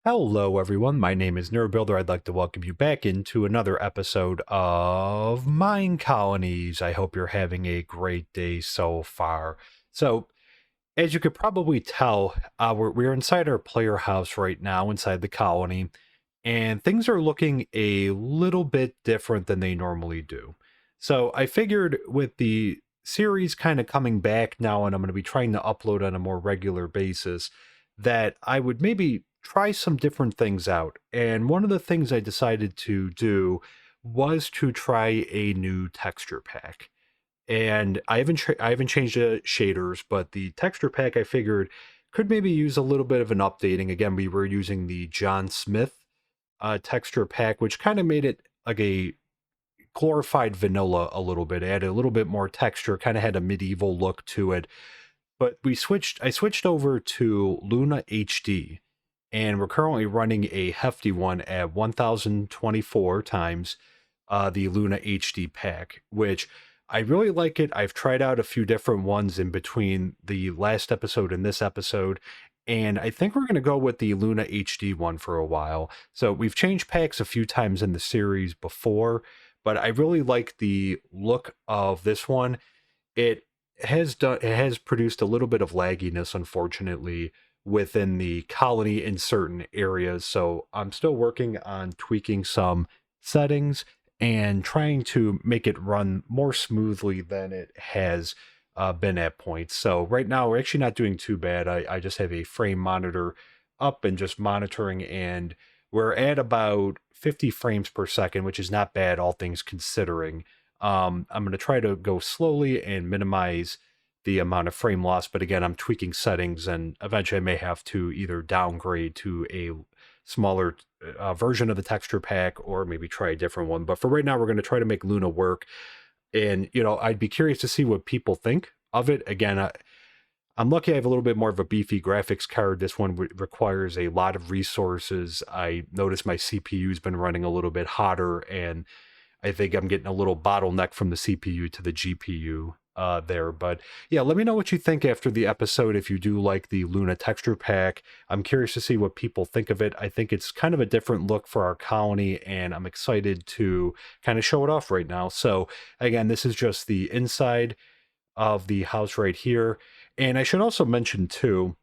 Hello, everyone. My name is NerdBuilder. I'd like to welcome you back into another episode of Mine Colonies. I hope you're having a great day so far. So, as you could probably tell, we're inside our player house right now, inside the colony, and things are looking a little bit different than they normally do. So, I figured with the series kind of coming back now, and I'm going to be trying to upload on a more regular basis, that I would maybe try some different things out. And one of the things I decided to do was to try a new texture pack. And I haven't changed the shaders, but the texture pack I figured could maybe use a little bit of an updating. Again, we were using the John Smith texture pack, which kind of made it like a glorified vanilla a little bit, added a little bit more texture, kind of had a medieval look to it. But I switched over to Luna HD, and we're currently running a hefty one at 1024 times the Luna HD pack, which I really like it. I've tried out a few different ones in between the last episode and this episode, and I think we're going to go with the Luna HD one for a while. So we've changed packs a few times in the series before, but I really like the look of this one. It has produced a little bit of lagginess, unfortunately, within the colony in certain areas. So I'm still working on tweaking some settings and trying to make it run more smoothly than it has been at points. So right now we're actually not doing too bad. I just have a frame monitor up and just monitoring, and we're at about 50 frames per second, which is not bad, all things considering. I'm going to try to go slowly and minimize the amount of frame loss, but again, I'm tweaking settings, and eventually I may have to either downgrade to a smaller version of the texture pack or maybe try a different one. But for right now, we're going to try to make Luna work. And, I'd be curious to see what people think of it. Again, I'm lucky I have a little bit more of a beefy graphics card. This one requires a lot of resources. I noticed my CPU's been running a little bit hotter, and I think I'm getting a little bottleneck from the CPU to the GPU there. But yeah, let me know what you think after the episode if you do like the Luna texture pack. I'm curious to see what people think of it. I think it's kind of a different look for our colony, and I'm excited to kind of show it off right now. So again, this is just the inside of the house right here. And I should also mention too,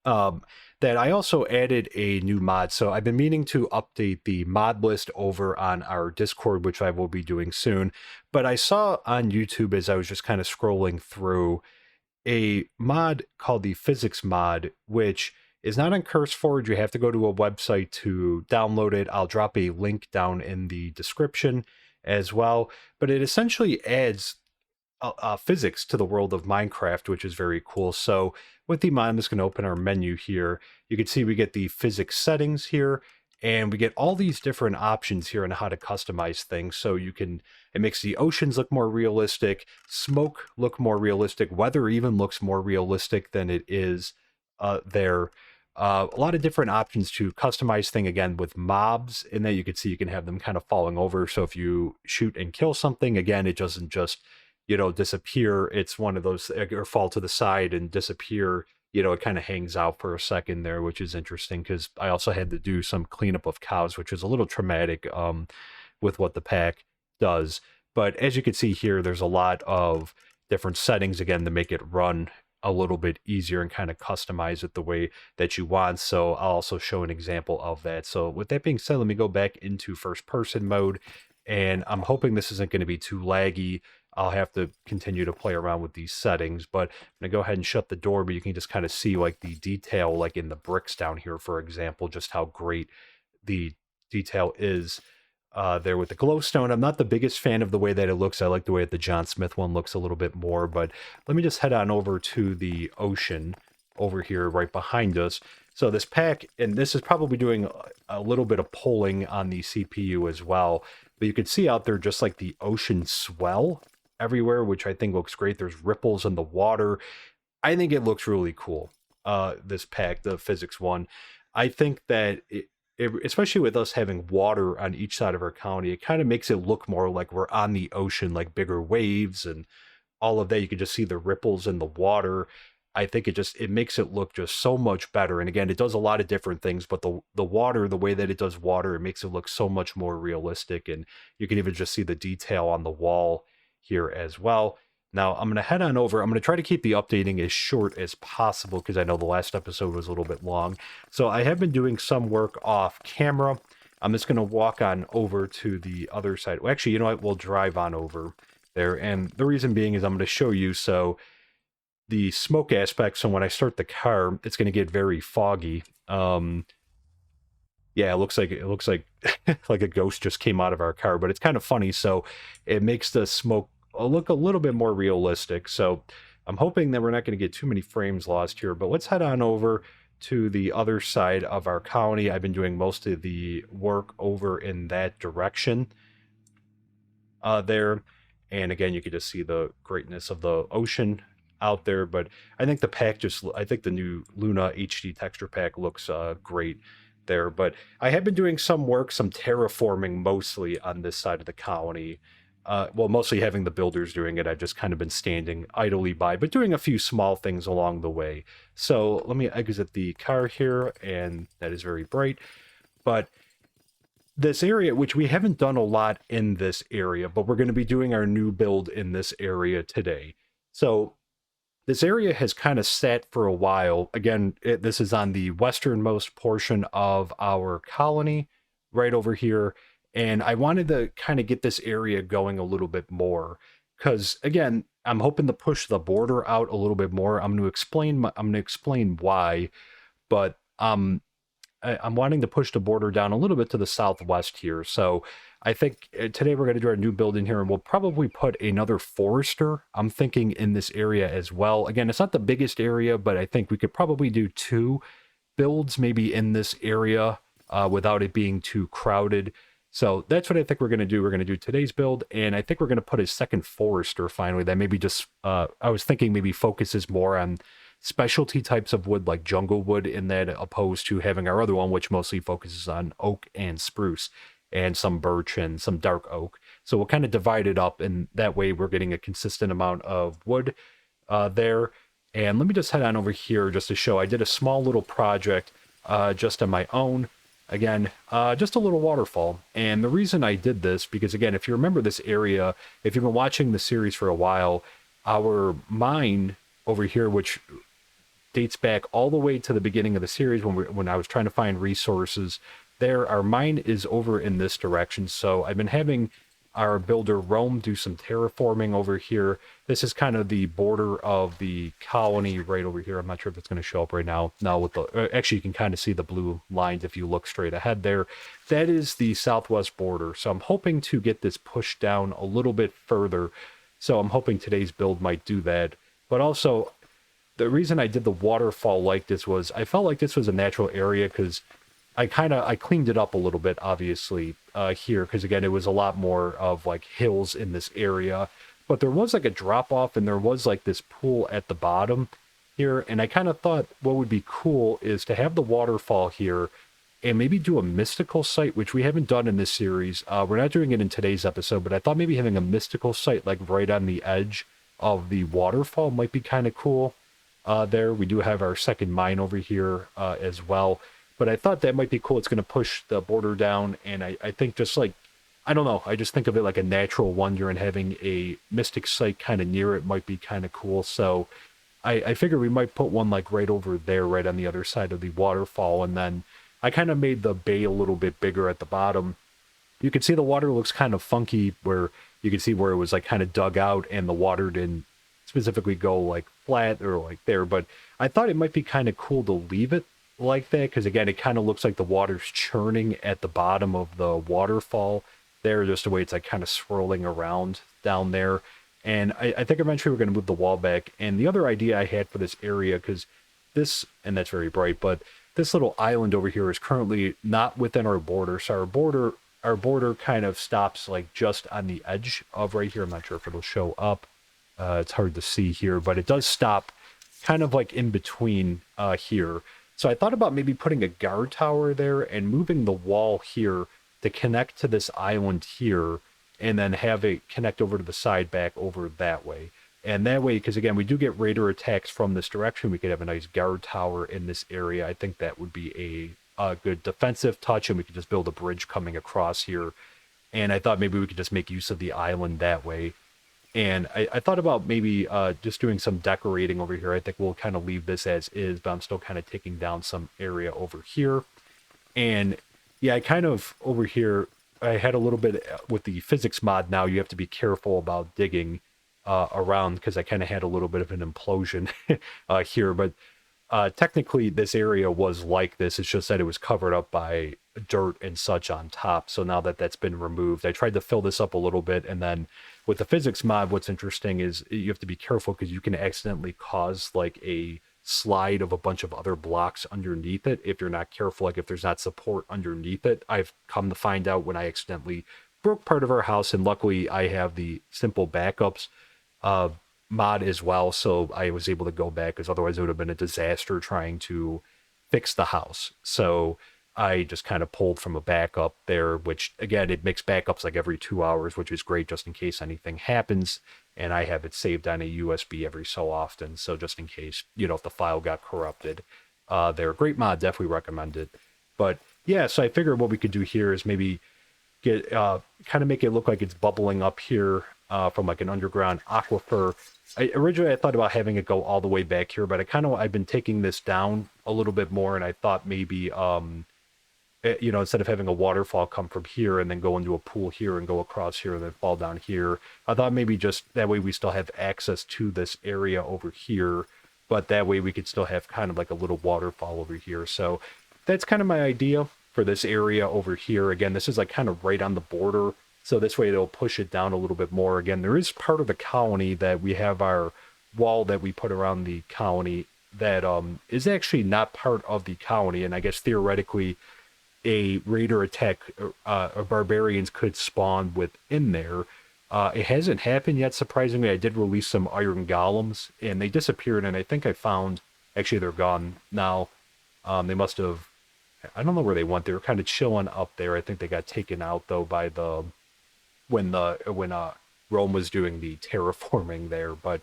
um, that I also added a new mod. So I've been meaning to update the mod list over on our Discord, which I will be doing soon. But I saw on YouTube as I was just kind of scrolling through a mod called the physics mod, which is not on CurseForge. You have to go to a website to download it. I'll drop a link down in the description as well. But it essentially adds physics to the world of Minecraft, which is very cool. So with the mod, I'm just going to open our menu here. You can see we get the physics settings here, and we get all these different options here on how to customize things. So it makes the oceans look more realistic, smoke look more realistic, weather even looks more realistic than it is there. A lot of different options to customize thing again with mobs in that you can see you can have them kind of falling over. So if you shoot and kill something, again, it doesn't just disappear. It's one of those, or fall to the side and disappear. It kind of hangs out for a second there, which is interesting because I also had to do some cleanup of cows, which is a little traumatic with what the pack does. But as you can see here, there's a lot of different settings again to make it run a little bit easier and kind of customize it the way that you want. So I'll also show an example of that. So with that being said, let me go back into first person mode, and I'm hoping this isn't going to be too laggy. I'll have to continue to play around with these settings, but I'm gonna go ahead and shut the door, but you can just kind of see like the detail, like in the bricks down here, for example, just how great the detail is there with the glowstone. I'm not the biggest fan of the way that it looks. I like the way that the John Smith one looks a little bit more, but let me just head on over to the ocean over here right behind us. So this pack, and this is probably doing a little bit of polling on the CPU as well, but you can see out there just like the ocean swell everywhere, which I think looks great. There's ripples in the water. I think it looks really cool. This pack, the physics one. I think that especially with us having water on each side of our county, it kind of makes it look more like we're on the ocean, like bigger waves and all of that. You can just see the ripples in the water. I think it makes it look just so much better. And again, it does a lot of different things, but the water, the way that it does water, it makes it look so much more realistic. And you can even just see the detail on the wall here as well. Now I'm going to head on over. I'm going to try to keep the updating as short as possible because I know the last episode was a little bit long. So I have been doing some work off camera. I'm just going to walk on over to the other side. Well, actually, you know what? We'll drive on over there. And the reason being is I'm going to show you. So the smoke aspect. So when I start the car, it's going to get very foggy. Yeah, it looks like like a ghost just came out of our car, but it's kind of funny. So it makes the smoke look a little bit more realistic. So I'm hoping that we're not going to get too many frames lost here. But let's head on over to the other side of our colony. I've been doing most of the work over in that direction there. And again, you can just see the greatness of the ocean out there. But I think I think the new Luna HD texture pack looks great there. But I have been doing some work, some terraforming mostly on this side of the colony. Well, mostly having the builders doing it. I've just kind of been standing idly by, but doing a few small things along the way. So let me exit the car here, and that is very bright. But this area, which we haven't done a lot in this area, but we're going to be doing our new build in this area today. So this area has kind of sat for a while. Again, this is on the westernmost portion of our colony, right over here. And I wanted to kind of get this area going a little bit more. Because again, I'm hoping to push the border out a little bit more. I'm going to explain why, but I'm wanting to push the border down a little bit to the southwest here. So I think today we're going to do our new build in here, and we'll probably put another forester, I'm thinking, in this area as well. Again, it's not the biggest area, but I think we could probably do 2 builds maybe in this area without it being too crowded. So that's what I think we're going to do. We're going to do today's build, and I think we're going to put a second forester finally that maybe just, I was thinking maybe focuses more on specialty types of wood like jungle wood in that, opposed to having our other one, which mostly focuses on oak and spruce and some birch and some dark oak. So we'll kind of divide it up, and that way we're getting a consistent amount of wood there. And let me just head on over here just to show I did a small little project just on my own. Again, just a little waterfall. And the reason I did this, because again, if you remember this area, if you've been watching the series for a while, our mine over here, which dates back all the way to the beginning of the series when I was trying to find resources there, our mine is over in this direction. So I've been having our builder Rome do some terraforming over here. This is kind of the border of the colony right over here. I'm not sure if it's going to show up right now. Now with the actually, you can kind of see the blue lines if you look straight ahead there. That is the southwest border. So I'm hoping to get this pushed down a little bit further. So I'm hoping today's build might do that. But also, the reason I did the waterfall like this was I felt like this was a natural area because I cleaned it up a little bit, obviously, here, because again, it was a lot more of like hills in this area, but there was like a drop off and there was like this pool at the bottom here. And I kind of thought what would be cool is to have the waterfall here and maybe do a mystical site, which we haven't done in this series. We're not doing it in today's episode, but I thought maybe having a mystical site like right on the edge of the waterfall might be kind of cool. There we do have our second mine over here as well, but I thought that might be cool. It's going to push the border down, and I think just like, I don't know, I just think of it like a natural wonder, and having a mystic site kind of near it might be kind of cool. So I figure we might put one like right over there, right on the other side of the waterfall, and then I kind of made the bay a little bit bigger at the bottom. You can see the water looks kind of funky, where you can see where it was like kind of dug out and the water didn't specifically go like flat or like there, but I thought it might be kind of cool to leave it like that, because again, it kind of looks like the water's churning at the bottom of the waterfall there, just the way it's like kind of swirling around down there. And I think eventually we're going to move the wall back. And the other idea I had for this area, because this, and that's very bright, but this little island over here is currently not within our border. So our border kind of stops like just on the edge of right here. I'm not sure if it'll show up. It's hard to see here, but it does stop kind of like in between here. So I thought about maybe putting a guard tower there and moving the wall here to connect to this island here, and then have it connect over to the side back over that way. And that way, because again, we do get raider attacks from this direction, we could have a nice guard tower in this area. I think that would be a good defensive touch, and we could just build a bridge coming across here. And I thought maybe we could just make use of the island that way. And I thought about maybe just doing some decorating over here. I think we'll kind of leave this as is, but I'm still kind of taking down some area over here. And yeah, I kind of over here, I had a little bit with the physics mod now. You have to be careful about digging around because I kind of had a little bit of an implosion here. But technically, this area was like this. It's just that it was covered up by dirt and such on top. So now that that's been removed, I tried to fill this up a little bit. And then with the physics mod, what's interesting is you have to be careful because you can accidentally cause like a slide of a bunch of other blocks underneath it if you're not careful, like if there's not support underneath it. I've come to find out when I accidentally broke part of our house, and luckily I have the simple backups uh, mod as well, so I was able to go back because otherwise it would have been a disaster trying to fix the house. So I just kind of pulled from a backup there, which again, it makes backups like every 2 hours, which is great just in case anything happens. And I have it saved on a USB every so often. So just in case, if the file got corrupted, they're a great mod, definitely recommend it. But yeah, so I figured what we could do here is maybe get kind of make it look like it's bubbling up here from like an underground aquifer. Originally I thought about having it go all the way back here, but I've been taking this down a little bit more, and I thought maybe instead of having a waterfall come from here and then go into a pool here and go across here and then fall down here, I thought maybe just that way we still have access to this area over here, but that way we could still have kind of like a little waterfall over here. So that's kind of my idea for this area over here. Again, this is like kind of right on the border. So this way it'll push it down a little bit more. Again, there is part of the colony that we have our wall that we put around the colony that is actually not part of the colony. And I guess theoretically a raider attack of barbarians could spawn within there. It hasn't happened yet, surprisingly. I did release some iron golems, and they disappeared, and I think I found... Actually, they're gone now. They must have... I don't know where they went. They were kind of chilling up there. I think they got taken out, though, by the... When Rome was doing the terraforming there. But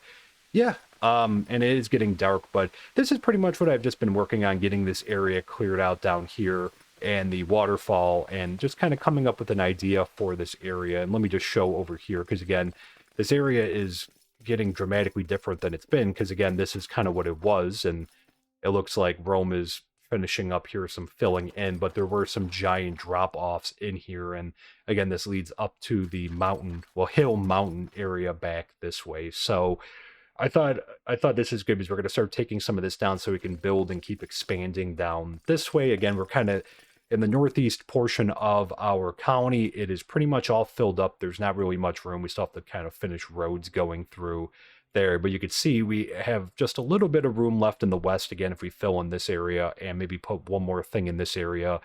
yeah, and it is getting dark, but this is pretty much what I've just been working on, getting this area cleared out down here and the waterfall, and just kind of coming up with an idea for this area. And let me just show over here, because again, this area is getting dramatically different than it's been, because again, this is kind of what it was, and it looks like Rome is finishing up here, some filling in, but there were some giant drop-offs in here, and again, this leads up to the mountain, well, hill mountain area back this way. So I thought this is good because we're going to start taking some of this down so we can build and keep expanding down this way. Again, we're kind of in the northeast portion of our colony. It is pretty much all filled up. There's not really much room. We still have to kind of finish roads going through there, but you can see we have just a little bit of room left in the west. Again, if we fill in this area and maybe put one more thing in this area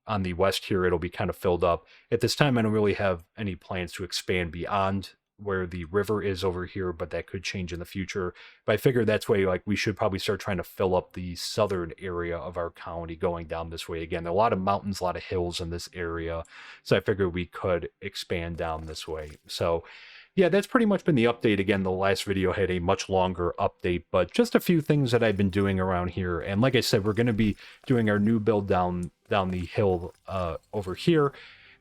on the west here, it'll be kind of filled up. At this time, I don't really have any plans to expand beyond where the river is over here, but that could change in the future. But I figured that's way, like, we should probably start trying to fill up the southern area of our county going down this way. Again, there are a lot of mountains, a lot of hills in this area, so I figured we could expand down this way. So yeah, that's pretty much been the update. Again, the last video had a much longer update, but just a few things that I've been doing around here. And like I said, we're going to be doing our new build down the hill over here.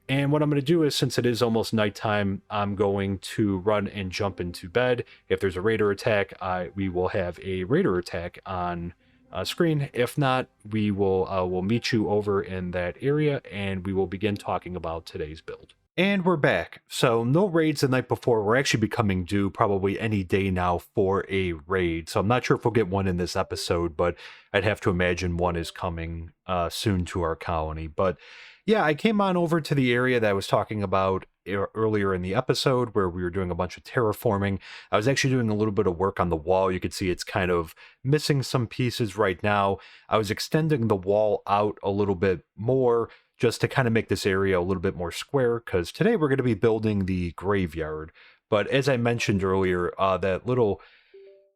And what I'm going to do is, since it is almost nighttime, I'm going to run and jump into bed. If there's a raider attack, we will have a raider attack on screen. If not, we'll meet you over in that area, and we will begin talking about today's build. And we're back. So no raids the night before. We're actually becoming due probably any day now for a raid. So I'm not sure if we'll get one in this episode, but I'd have to imagine one is coming soon to our colony. But yeah, I came on over to the area that I was talking about earlier in the episode where we were doing a bunch of terraforming. I was actually doing a little bit of work on the wall. You could see it's kind of missing some pieces right now. I was extending the wall out a little bit more just to kind of make this area a little bit more square, because today we're going to be building the graveyard. But as I mentioned earlier, that little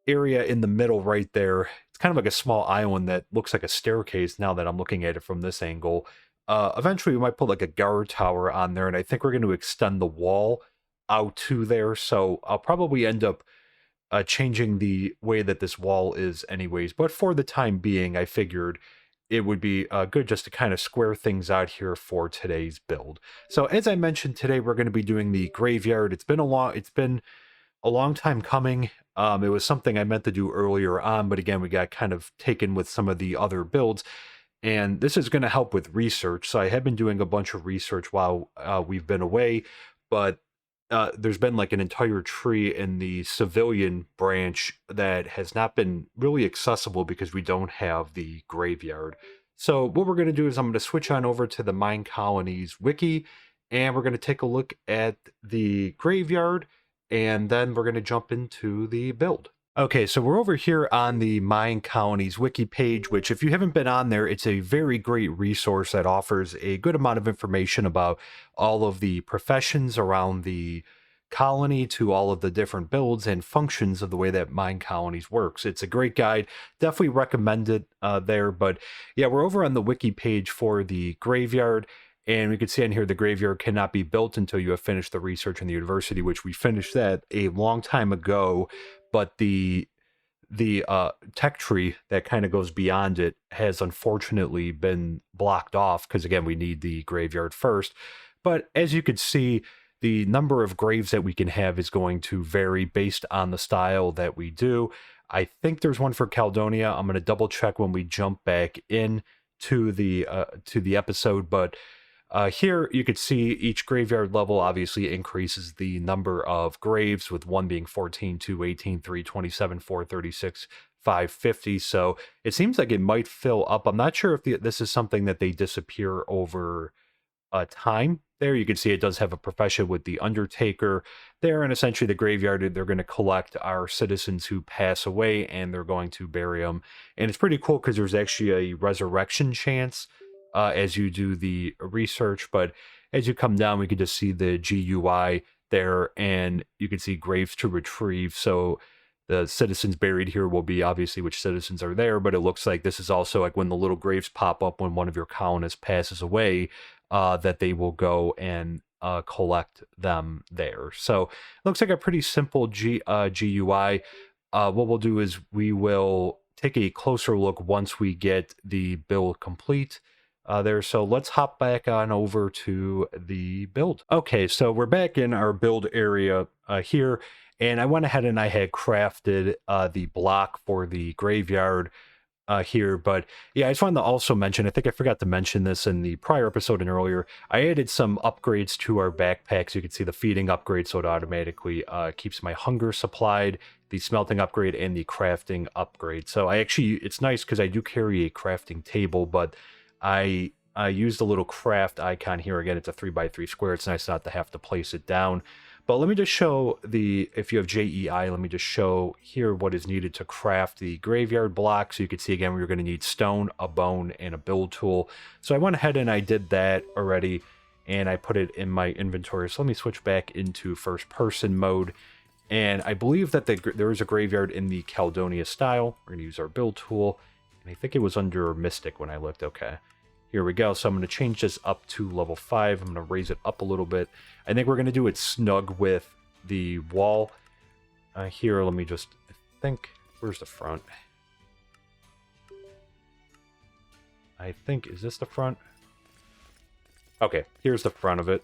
area in the middle right there, it's kind of like a small island that looks like a staircase now that I'm looking at it from this angle. Eventually we might put like a guard tower on there, and I think we're going to extend the wall out to there. So I'll probably end up changing the way that this wall is anyways. But for the time being, I figured it would be good just to kind of square things out here for today's build. So as I mentioned, today we're going to be doing the graveyard. It's been a long time coming. It was something I meant to do earlier on, but again, we got kind of taken with some of the other builds. And this is going to help with research. So I have been doing a bunch of research while we've been away, but there's been like an entire tree in the civilian branch that has not been really accessible because we don't have the graveyard. So what we're going to do is I'm going to switch on over to the MineColonies wiki, and we're going to take a look at the graveyard, and then we're going to jump into the build. Okay, so we're over here on the MineColonies wiki page, which if you haven't been on there, it's a very great resource that offers a good amount of information about all of the professions around the colony to all of the different builds and functions of the way that MineColonies works. It's a great guide. Definitely recommend it there. But yeah, we're over on the wiki page for the graveyard. And we can see on here the graveyard cannot be built until you have finished the research in the university, which we finished that a long time ago. But the tech tree that kind of goes beyond it has unfortunately been blocked off because again we need the graveyard first. But as you could see, the number of graves that we can have is going to vary based on the style that we do. I think there's one for Caledonia. I'm going to double check when we jump back in to the episode, but here you could see each graveyard level obviously increases the number of graves, with 1 being 14, 2, 18, 3, 27, 4, 36, 5, 50. So it seems like it might fill up. I'm not sure if this is something that they disappear over time. There you can see it does have a profession with the Undertaker there, and essentially the graveyard, they're going to collect our citizens who pass away and they're going to bury them. And it's pretty cool because there's actually a resurrection chance as you do the research. But as you come down, we can just see the GUI there, and you can see graves to retrieve. So the citizens buried here will be obviously which citizens are there, but it looks like this is also like when the little graves pop up when one of your colonists passes away, that they will go and collect them there. So it looks like a pretty simple GUI. What we'll do is we will take a closer look once we get the build complete there. So let's hop back on over to the build. Okay, so we're back in our build area here, and I went ahead and I had crafted the block for the graveyard here. But yeah, I just wanted to also mention, I think I forgot to mention this in the prior episode and earlier, I added some upgrades to our backpacks. You can see the feeding upgrade, so it automatically keeps my hunger supplied, the smelting upgrade, and the crafting upgrade. So it's nice because I do carry a crafting table, but I used a little craft icon here. Again, it's a 3x3 square. It's nice not to have to place it down. But let me just show if you have JEI, let me just show here what is needed to craft the graveyard block. So you can see again, we're going to need stone, a bone, and a build tool. So I went ahead and I did that already, and I put it in my inventory. So let me switch back into first person mode. And I believe that there is a graveyard in the Caledonia style. We're going to use our build tool. And I think it was under Mystic when I looked. Okay. Here we go. So I'm going to change this up to level 5. I'm going to raise it up a little bit. I think we're going to do it snug with the wall. Here, let me just think. Where's the front? I think, is this the front? Okay, here's the front of it.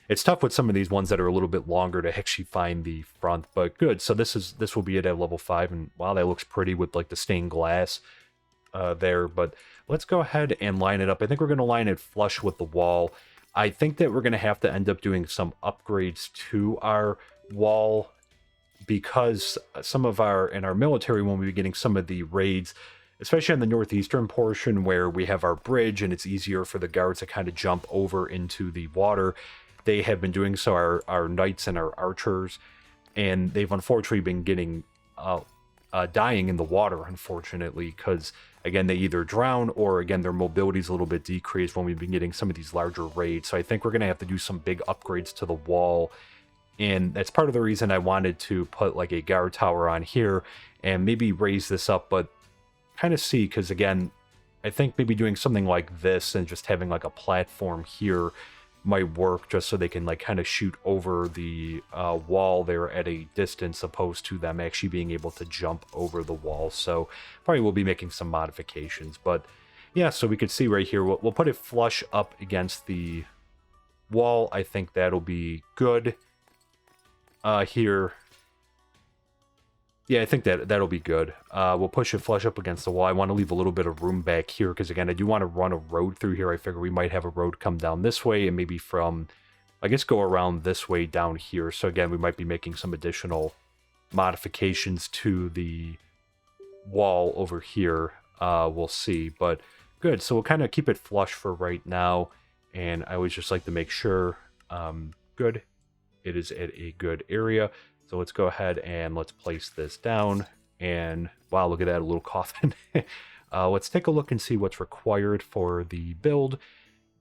It's tough with some of these ones that are a little bit longer to actually find the front, but good. So this will be it at level 5, and wow, that looks pretty with like the stained glass there. But let's go ahead and line it up. I think we're going to line it flush with the wall. I think that we're going to have to end up doing some upgrades to our wall, because some of in our military, when we be getting some of the raids, especially on the northeastern portion where we have our bridge and it's easier for the guards to kind of jump over into the water, they have been doing so, our knights and our archers, and they've unfortunately been getting dying in the water, unfortunately, because again, they either drown or again, their mobility is a little bit decreased when we've been getting some of these larger raids. So I think we're going to have to do some big upgrades to the wall. And that's part of the reason I wanted to put like a guard tower on here and maybe raise this up, but kind of see, because again, I think maybe doing something like this and just having like a platform here might work, just so they can like kind of shoot over the wall there at a distance, opposed to them actually being able to jump over the wall. So probably we'll be making some modifications, but yeah, so we could see right here, we'll put it flush up against the wall. I think that'll be good here. Yeah, I think that'll be good. We'll push it flush up against the wall. I want to leave a little bit of room back here because, again, I do want to run a road through here. I figure we might have a road come down this way and maybe from, I guess, go around this way down here. So, again, we might be making some additional modifications to the wall over here. We'll see, but good. So we'll kind of keep it flush for right now. And I always just like to make sure, good, it is at a good area. So let's go ahead and let's place this down. And wow, look at that, a little coffin. Let's take a look and see what's required for the build.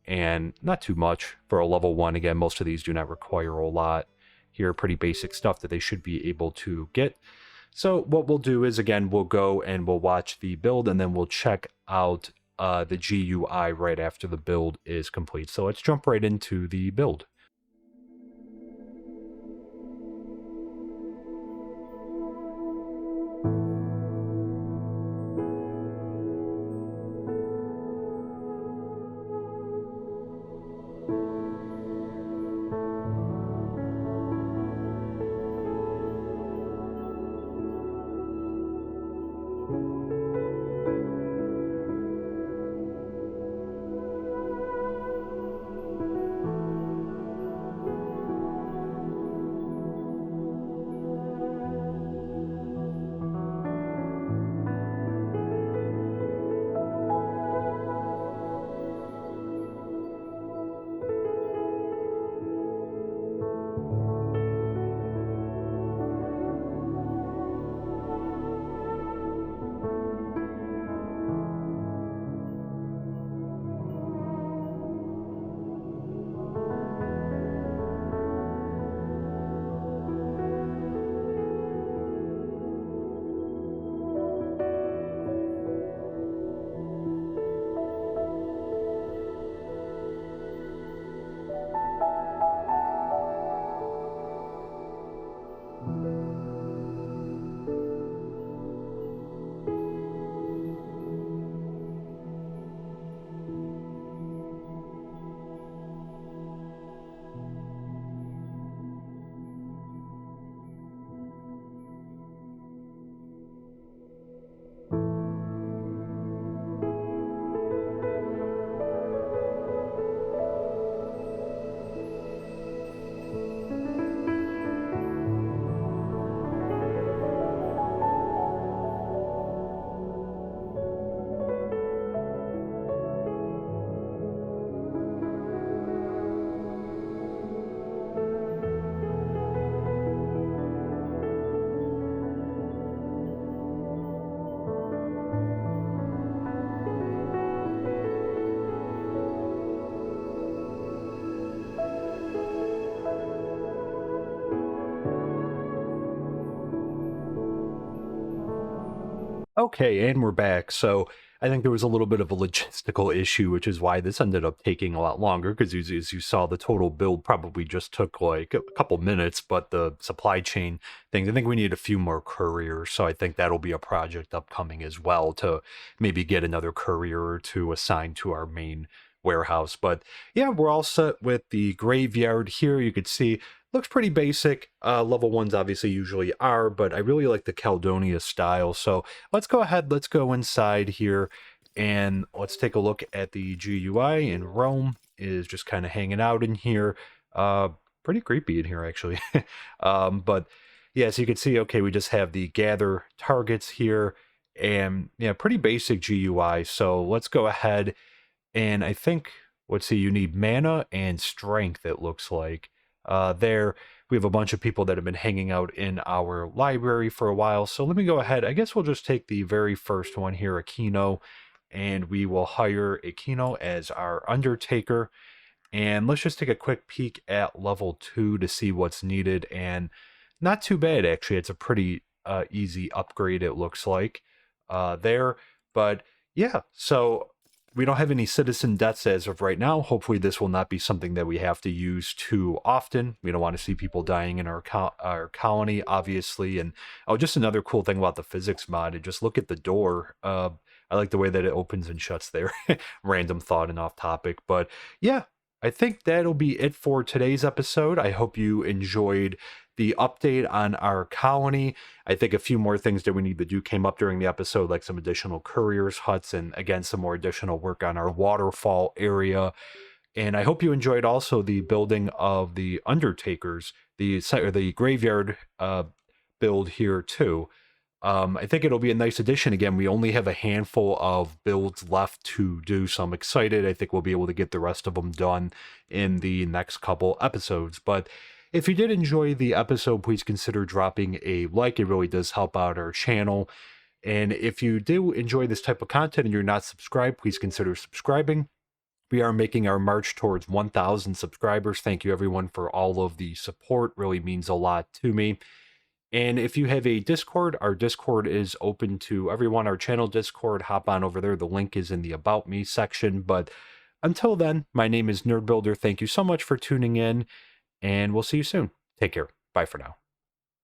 And not too much for a level 1. Again, most of these do not require a lot. Here, pretty basic stuff that they should be able to get. So what we'll do is, again, we'll go and we'll watch the build, and then we'll check out the GUI right after the build is complete. So let's jump right into the build. Okay, and we're back. So I think there was a little bit of a logistical issue, which is why this ended up taking a lot longer. Because as you saw, the total build probably just took like a couple minutes, but the supply chain things, I think we need a few more couriers. So I think that'll be a project upcoming as well, to maybe get another courier or two assigned to our main warehouse. But yeah, we're all set with the graveyard here. You could see looks pretty basic. Level 1s obviously usually are, but I really like the Caledonia style. So let's go ahead, let's go inside here, and let's take a look at the GUI. And Rome is just kind of hanging out in here. Pretty creepy in here, actually. But yeah, so you can see, okay, we just have the gather targets here, and yeah, pretty basic GUI. So let's go ahead, and I think, let's see, you need mana and strength, it looks like. There, we have a bunch of people that have been hanging out in our library for a while. So let me go ahead. I guess we'll just take the very first one here, Aquino, and we will hire Aquino as our Undertaker. And let's just take a quick peek at level 2 to see what's needed. And not too bad, actually. It's a pretty easy upgrade, it looks like, there. But yeah, so we don't have any citizen deaths as of right now. Hopefully, this will not be something that we have to use too often. We don't want to see people dying in our colony, obviously. And oh, just another cool thing about the physics mod, and just look at the door. I like the way that it opens and shuts there. Random thought and off topic. But yeah, I think that'll be it for today's episode. I hope you enjoyed the update on our colony. I think a few more things that we need to do came up during the episode, like some additional couriers' huts and again, some more additional work on our waterfall area. And I hope you enjoyed also the building of the Undertakers, the graveyard build here too. I think it'll be a nice addition. Again, we only have a handful of builds left to do, so I'm excited. I think we'll be able to get the rest of them done in the next couple episodes. But if you did enjoy the episode, please consider dropping a like. It really does help out our channel. And if you do enjoy this type of content and you're not subscribed, please consider subscribing. We are making our march towards 1,000 subscribers. Thank you, everyone, for all of the support. Really means a lot to me. And if you have a Discord, our Discord is open to everyone. Our channel Discord, hop on over there. The link is in the About Me section. But until then, my name is Nerd Builder. Thank you so much for tuning in, and we'll see you soon. Take care. Bye for now.